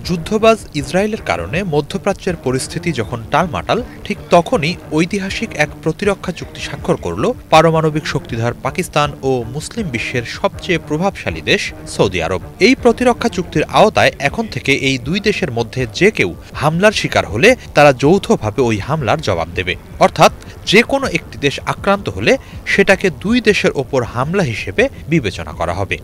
যুদ্ধবাজ ইসরায়েলের কারণে মধ্যপ্রাচ্যের পরিস্থিতি যখন টালমাটাল, ঠিক তখনই ঐতিহাসিক এক প্রতিরক্ষা চুক্তি স্বাক্ষর করল পারমাণবিক শক্তিধর পাকিস্তান ও মুসলিম বিশ্বের সবচেয়ে প্রভাবশালী দেশ সৌদি আরব। এই প্রতিরক্ষা চুক্তির আওতায় এখন থেকে এই দুই দেশের মধ্যে যে কেউ হামলার শিকার হলে তারা যৌথভাবে ওই হামলার জবাব দেবে। অর্থাৎ যে কোনো একটি দেশ আক্রান্ত হলে সেটাকে দুই দেশের ওপর হামলা হিসেবে বিবেচনা করা হবে।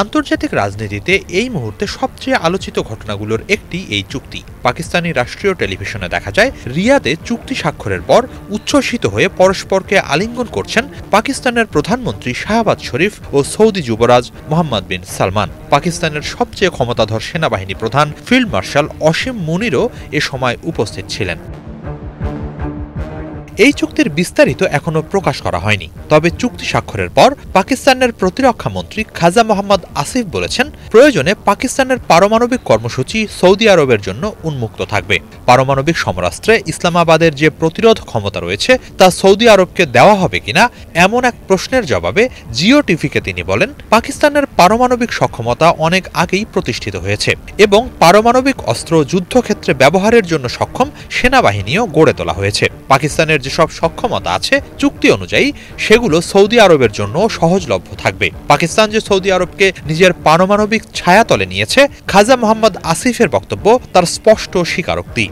আন্তর্জাতিক রাজনীতিতে এই মুহূর্তে সবচেয়ে আলোচিত ঘটনাগুলোর একটি এই চুক্তি। পাকিস্তানি রাষ্ট্রীয় টেলিভিশনে দেখা যায়, রিয়াদে চুক্তি স্বাক্ষরের পর উচ্ছ্বসিত হয়ে পরস্পরকে আলিঙ্গন করছেন পাকিস্তানের প্রধানমন্ত্রী শাহবাজ শরীফ ও সৌদি যুবরাজ মোহাম্মদ বিন সালমান। পাকিস্তানের সবচেয়ে ক্ষমতাধর সেনাবাহিনী প্রধান ফিল্ড মার্শাল অসীম মুনিরও এ সময় উপস্থিত ছিলেন। এই চুক্তির বিস্তারিত এখনো প্রকাশ করা হয়নি, তবে চুক্তি স্বাক্ষরের পর পাকিস্তানের প্রতিরক্ষা মন্ত্রী খাজা মোহাম্মদ আসিফ বলেছেন, প্রয়োজনে পাকিস্তানের পারমাণবিক কর্মসূচি সৌদি আরবের জন্য উন্মুক্ত থাকবে। পারমাণবিক সমরাস্ত্রে ইসলামাবাদের যে প্রতিরোধ ক্ষমতা রয়েছে তা সৌদি আরবকে দেওয়া হবে কিনা এমন এক প্রশ্নের জবাবে জিও টিভিকে তিনি বলেন, পাকিস্তানের পারমাণবিক সক্ষমতা অনেক আগেই প্রতিষ্ঠিত হয়েছে এবং পারমাণবিক অস্ত্র যুদ্ধক্ষেত্রে ব্যবহারের জন্য সক্ষম সেনাবাহিনীও গড়ে তোলা হয়েছে। পাকিস্তানের যেসব সক্ষমতা আছে চুক্তি অনুযায়ী সেগুলো সৌদি আরবের জন্য সহজলভ্য থাকবে। পাকিস্তান যে সৌদি আরবকে নিজের পারমাণবিক ছায়াতলে নিয়েছে, খাজা মোহাম্মদ আসিফের বক্তব্য তার স্পষ্ট স্বীকারোক্তি।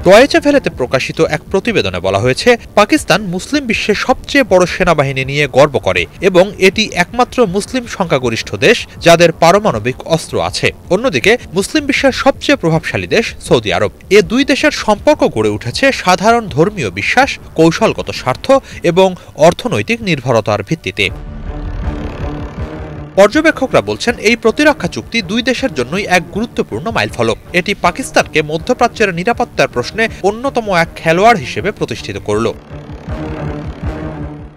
ডয়েচে ভেলেতে প্রকাশিত এক প্রতিবেদনে বলা হয়েছে, পাকিস্তান মুসলিম বিশ্বের সবচেয়ে বড় সেনাবাহিনী নিয়ে গর্ব করে এবং এটি একমাত্র মুসলিম সংখ্যাগরিষ্ঠ দেশ যাদের পারমাণবিক অস্ত্র আছে। অন্যদিকে মুসলিম বিশ্বের সবচেয়ে প্রভাবশালী দেশ সৌদি আরব। এ দুই দেশের সম্পর্ক গড়ে উঠেছে সাধারণ ধর্মীয় বিশ্বাস, কৌশলগত স্বার্থ এবং অর্থনৈতিক নির্ভরতার ভিত্তিতে। পর্যবেক্ষকরা বলছেন, এই প্রতিরক্ষা চুক্তি দুই দেশের জন্যই এক গুরুত্বপূর্ণ মাইলফলক। এটি পাকিস্তানকে মধ্যপ্রাচ্যের নিরাপত্তার প্রশ্নে অন্যতম এক খেলোয়াড় হিসেবে প্রতিষ্ঠিত করল।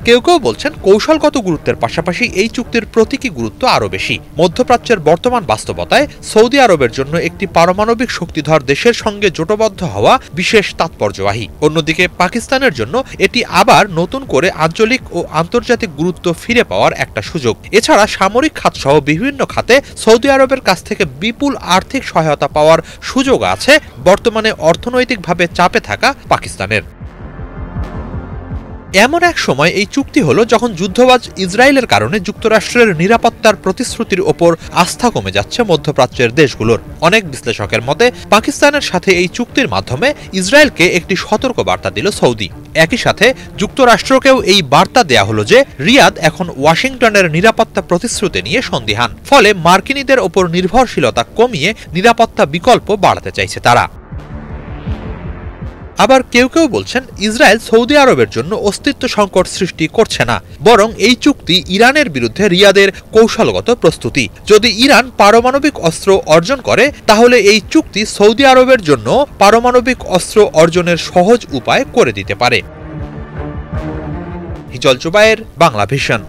কেউ কেউ বলছেন, কৌশলগত গুরুত্বের পাশাপাশি এই চুক্তির প্রতীকী গুরুত্ব আরও বেশি। মধ্যপ্রাচ্যের বর্তমান বাস্তবতায় সৌদি আরবের জন্য একটি পারমাণবিক শক্তিধর দেশের সঙ্গে জোটবদ্ধ হওয়া বিশেষ তাৎপর্যবাহী। অন্যদিকে পাকিস্তানের জন্য এটি আবার নতুন করে আঞ্চলিক ও আন্তর্জাতিক গুরুত্ব ফিরে পাওয়ার একটা সুযোগ। এছাড়া সামরিক খাতসহ বিভিন্ন খাতে সৌদি আরবের কাছ থেকে বিপুল আর্থিক সহায়তা পাওয়ার সুযোগ আছে বর্তমানে অর্থনৈতিকভাবে চাপে থাকা পাকিস্তানের। এমন এক সময় এই চুক্তি হলো যখন যুদ্ধবাজ ইসরায়েলের কারণে যুক্তরাষ্ট্রের নিরাপত্তার প্রতিশ্রুতির ওপর আস্থা কমে যাচ্ছে মধ্যপ্রাচ্যের দেশগুলোর। অনেক বিশ্লেষকের মতে পাকিস্তানের সাথে এই চুক্তির মাধ্যমে ইসরায়েলকে একটি সতর্ক বার্তা দিল সৌদি। একই সাথে যুক্তরাষ্ট্রকেও এই বার্তা দেয়া হলো যে রিয়াদ এখন ওয়াশিংটনের নিরাপত্তা প্রতিশ্রুতি নিয়ে সন্দিহান। ফলে মার্কিনীদের ওপর নির্ভরশীলতা কমিয়ে নিরাপত্তা বিকল্প বাড়াতে চাইছে তারা। আবার কেউ কেউ বলছেন, ইসরায়েল সৌদি আরবের জন্য অস্তিত্ব সংকট সৃষ্টি করছে না, বরং এই চুক্তি ইরানের বিরুদ্ধে রিয়াদের কৌশলগত প্রস্তুতি। যদি ইরান পারমাণবিক অস্ত্র অর্জন করে তাহলে এই চুক্তি সৌদি আরবের জন্য পারমাণবিক অস্ত্র অর্জনের সহজ উপায় করে দিতে পারে। হিজল জুবায়ের, বাংলা ভিশন।